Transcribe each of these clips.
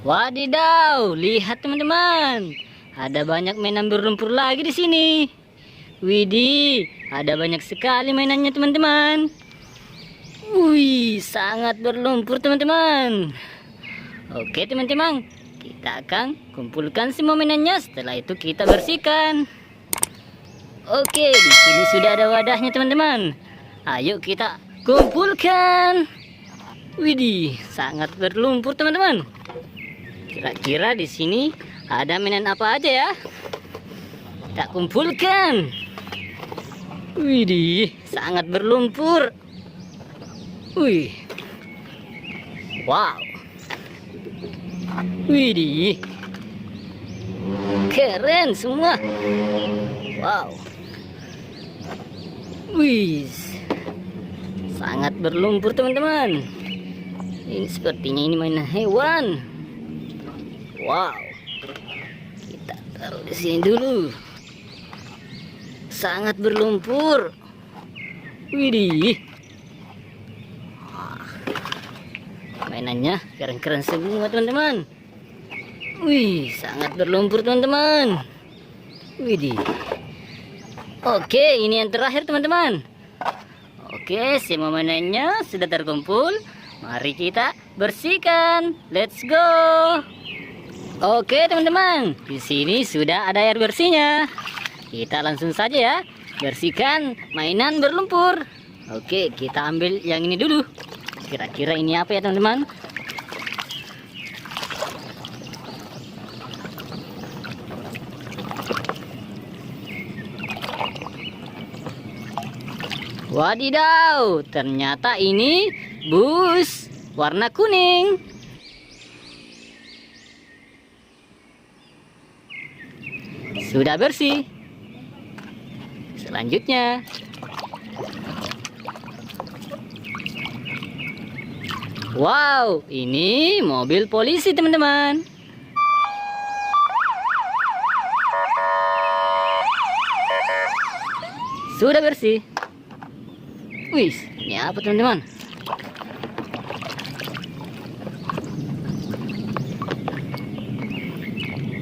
Wadidaw, lihat teman-teman. Ada banyak mainan berlumpur lagi di sini. Widih, ada banyak sekali mainannya teman-teman. Wih, sangat berlumpur teman-teman. Oke teman-teman, kita akan kumpulkan semua mainannya. Setelah itu kita bersihkan. Oke, di sini sudah ada wadahnya teman-teman. Ayo kita kumpulkan. Widih, sangat berlumpur teman-teman. Kira-kira di sini ada mainan apa aja ya? Kita kumpulkan. Widih, sangat berlumpur. Wih. Wow. Widih. Keren semua. Wow. Wih. Sangat berlumpur teman-teman. Ini sepertinya ini mainan hewan. Wow. Kita taruh di sini dulu. Sangat berlumpur. Widih. Mainannya keren-keren semua teman-teman. Wih, sangat berlumpur teman-teman. Widih. Oke, ini yang terakhir teman-teman. Oke, semua mainannya sudah terkumpul. Mari kita bersihkan. Let's go. Oke teman-teman, di sini sudah ada air bersihnya. Kita langsung saja ya bersihkan mainan berlumpur. Oke, kita ambil yang ini dulu. Kira-kira ini apa ya teman-teman? Wadidaw, ternyata ini bus warna kuning. Sudah bersih. Selanjutnya, wow, ini mobil polisi teman-teman. Sudah bersih. Wih, ini apa teman-teman?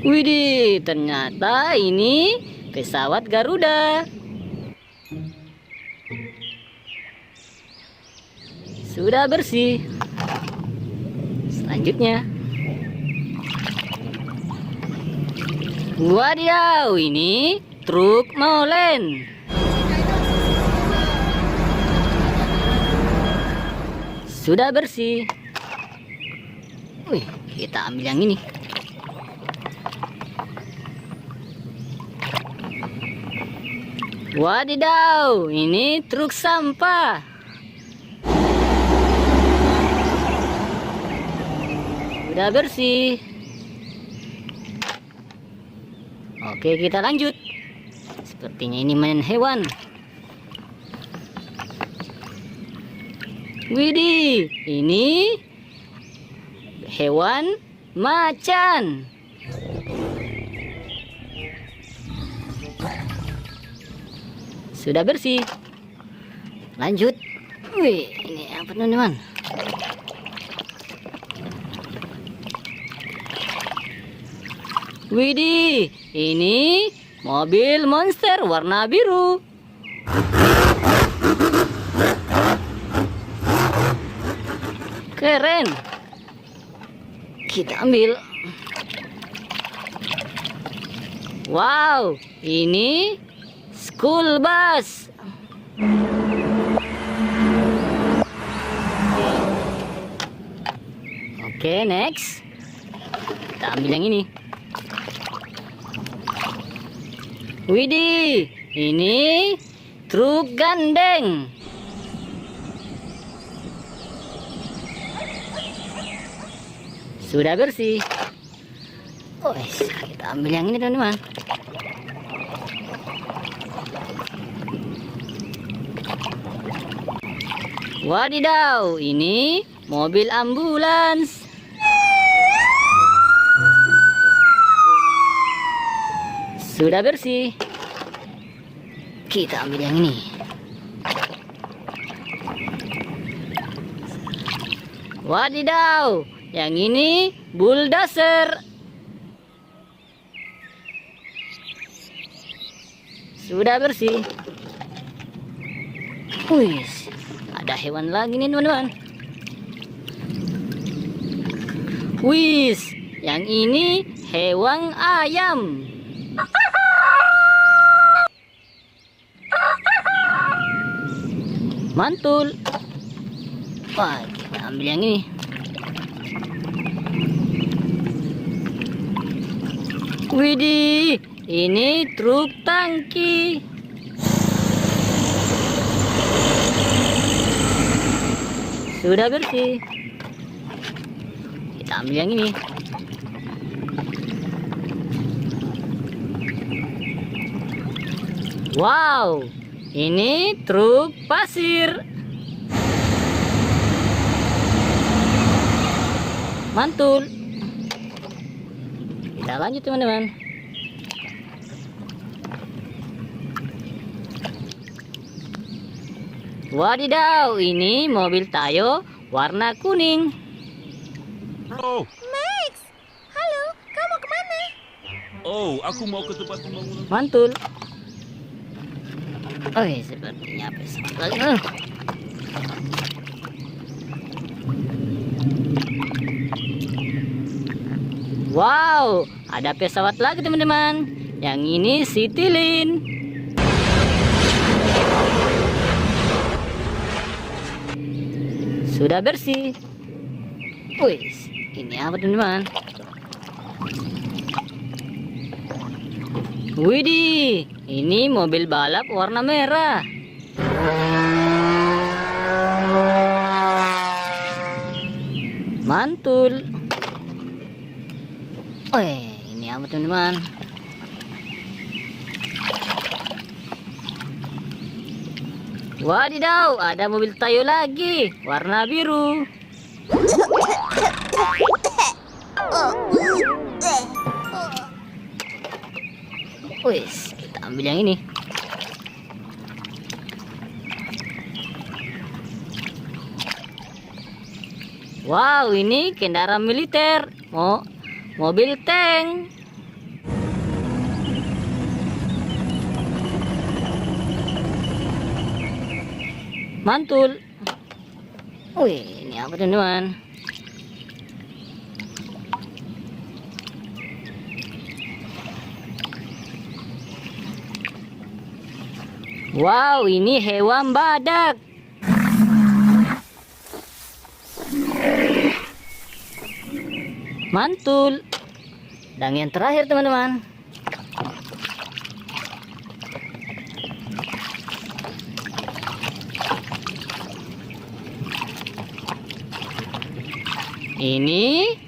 Widih, ternyata ini pesawat Garuda. Sudah bersih. Selanjutnya, wadidaw, ini truk molen. Sudah bersih. Wih, kita ambil yang ini. Wadidaw, ini truk sampah. Sudah bersih. Oke, kita lanjut. Sepertinya ini mainan hewan. Widih, ini hewan macan. Sudah bersih. Lanjut. Wih, ini apa teman-teman? Widih, ini mobil monster warna biru. Keren. Kita ambil. Wow, ini school bus. Oke, next. Kita ambil yang ini. Widih, ini truk gandeng. Sudah bersih. Oh, kita ambil yang ini teman-teman. Wadidaw, ini mobil ambulans. Sudah bersih. Kita ambil yang ini. Wadidaw, Yang ini bulldozer. Sudah bersih. Wih, ada hewan lagi nih teman-teman. Wih, yang ini hewan ayam. Mantul. Wah, kita ambil yang ini. Widih, ini truk tangki. Sudah bersih. Kita ambil yang ini. Wow, ini truk pasir. Mantul. Kita lanjut teman-teman. Wadidaw, ini mobil Tayo warna kuning. Bro, Max, halo, kamu kemana? aku mau ke tempat pembangunan. Mantul. Oh, sepertinya pesawat lagi. Wow, ada pesawat lagi teman-teman. Yang ini Citylin. Sudah bersih. Wih, ini apa teman-teman? Widih, ini mobil balap warna merah. Mantul. Ini apa teman-teman? Wadidaw, ada mobil Tayo lagi warna biru. Wis, kita ambil yang ini. Wow, ini kendaraan militer. Mobil tank. Mantul. Wih, ini apa teman-teman? Wow, ini hewan badak. Mantul. Dan yang terakhir teman-teman. Ini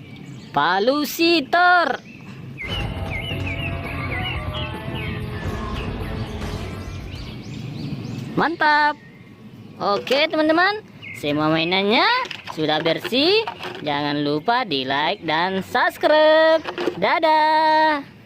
palusitor. Mantap. Oke teman-teman, semua mainannya sudah bersih. Jangan lupa di like dan subscribe. Dadah.